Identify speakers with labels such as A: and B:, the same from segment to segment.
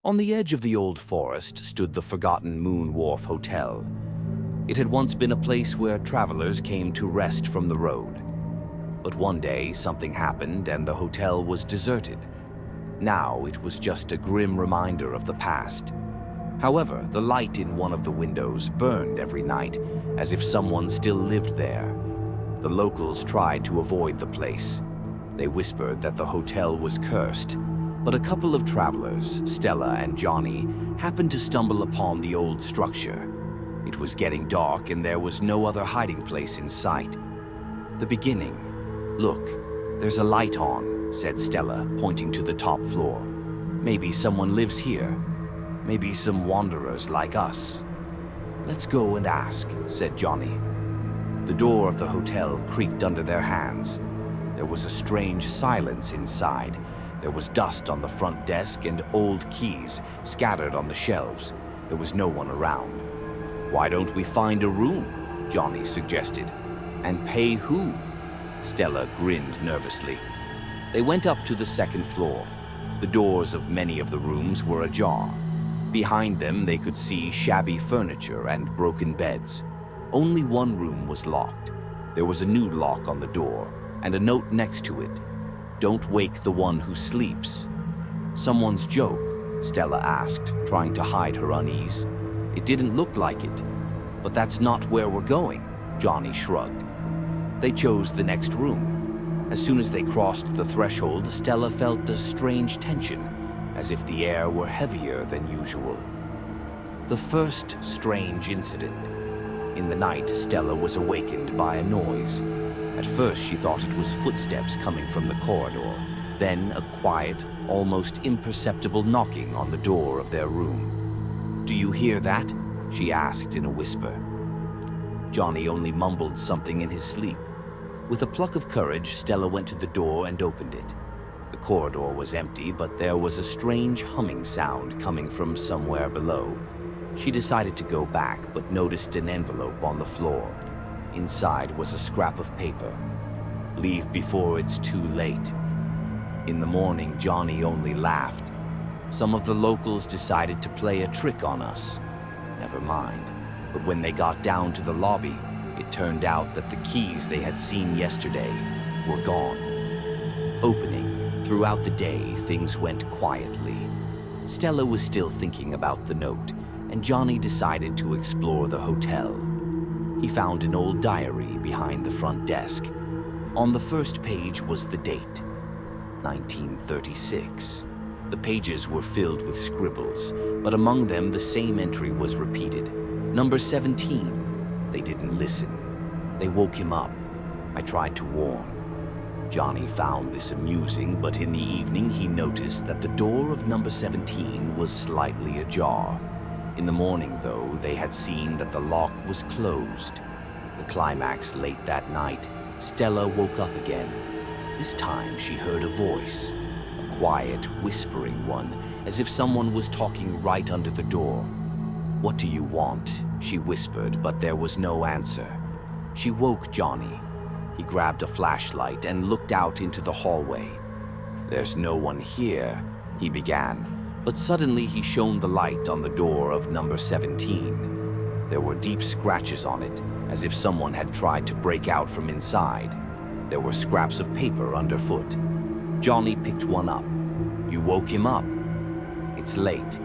A: On the edge of the old forest stood the forgotten Moonlight Wharf Hotel. It had once been a place where travelers came to rest from the road. But one day, something happened and the hotel was deserted. Now it was just a grim reminder of the past. However, the light in one of the windows burned every night, as if someone still lived there. The locals tried to avoid the place. They whispered that the hotel was cursed. But a couple of travelers, Stella and Johnny, happened to stumble upon the old structure. It was getting dark and there was no other hiding place in sight. The beginning. "Look, there's a light on," said Stella, pointing to the top floor. "Maybe someone lives here. Maybe some wanderers like us." "Let's go and ask," said Johnny. The door of the hotel creaked under their hands. There was a strange silence inside. There was dust on the front desk and old keys scattered on the shelves. There was no one around. "Why don't we find a room?" Johnny suggested. "And pay who?" Stella grinned nervously. They went up to the second floor. The doors of many of the rooms were ajar. Behind them, they could see shabby furniture and broken beds. Only one room was locked. There was a new lock on the door and a note next to it. "Don't wake the one who sleeps." "Someone's joke?" Stella asked, trying to hide her unease. "It didn't look like it." "But that's not where we're going," Johnny shrugged. They chose the next room. As soon as they crossed the threshold, Stella felt a strange tension, as if the air were heavier than usual. The first strange incident. In the night, Stella was awakened by a noise. At first, she thought it was footsteps coming from the corridor, then a quiet, almost imperceptible knocking on the door of their room. "Do you hear that?" she asked in a whisper. Johnny only mumbled something in his sleep. With a pluck of courage, Stella went to the door and opened it. The corridor was empty, but there was a strange humming sound coming from somewhere below. She decided to go back, but noticed an envelope on the floor. Inside was a scrap of paper. "Leave before it's too late." In the morning, Johnny only laughed. "Some of the locals decided to play a trick on us." Never mind. But when they got down to the lobby, it turned out that the keys they had seen yesterday were gone. Opening. Throughout the day, things went quietly. Stella was still thinking about the note, and Johnny decided to explore the hotel. He found an old diary behind the front desk. On the first page was the date, 1936. The pages were filled with scribbles, but among them the same entry was repeated. "Number 17. They didn't listen. They woke him up. I tried to warn." Johnny found this amusing, but in the evening he noticed that the door of number 17 was slightly ajar. In the morning, though, they had seen that the lock was closed. The climax late that night, Stella woke up again. This time she heard a voice, a quiet, whispering one, as if someone was talking right under the door. "What do you want?" she whispered, but there was no answer. She woke Johnny. He grabbed a flashlight and looked out into the hallway. "There's no one here," he began. But suddenly he shone the light on the door of number 17. There were deep scratches on it, as if someone had tried to break out from inside. There were scraps of paper underfoot. Johnny picked one up. "You woke him up." "It's late."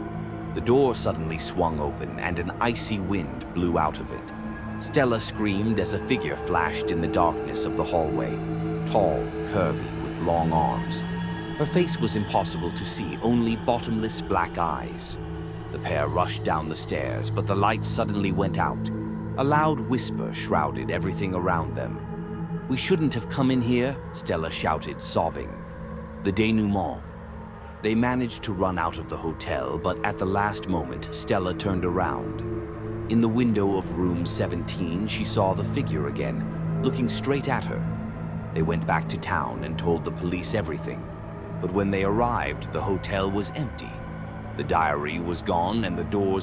A: The door suddenly swung open and an icy wind blew out of it. Stella screamed as a figure flashed in the darkness of the hallway, tall, curvy, with long arms. Her face was impossible to see, only bottomless black eyes. The pair rushed down the stairs, but the lights suddenly went out. A loud whisper shrouded everything around them. "We shouldn't have come in here," Stella shouted, sobbing. The denouement. They managed to run out of the hotel, but at the last moment, Stella turned around. In the window of room 17, she saw the figure again, looking straight at her. They went back to town and told the police everything. But when they arrived, the hotel was empty. The diary was gone and the doors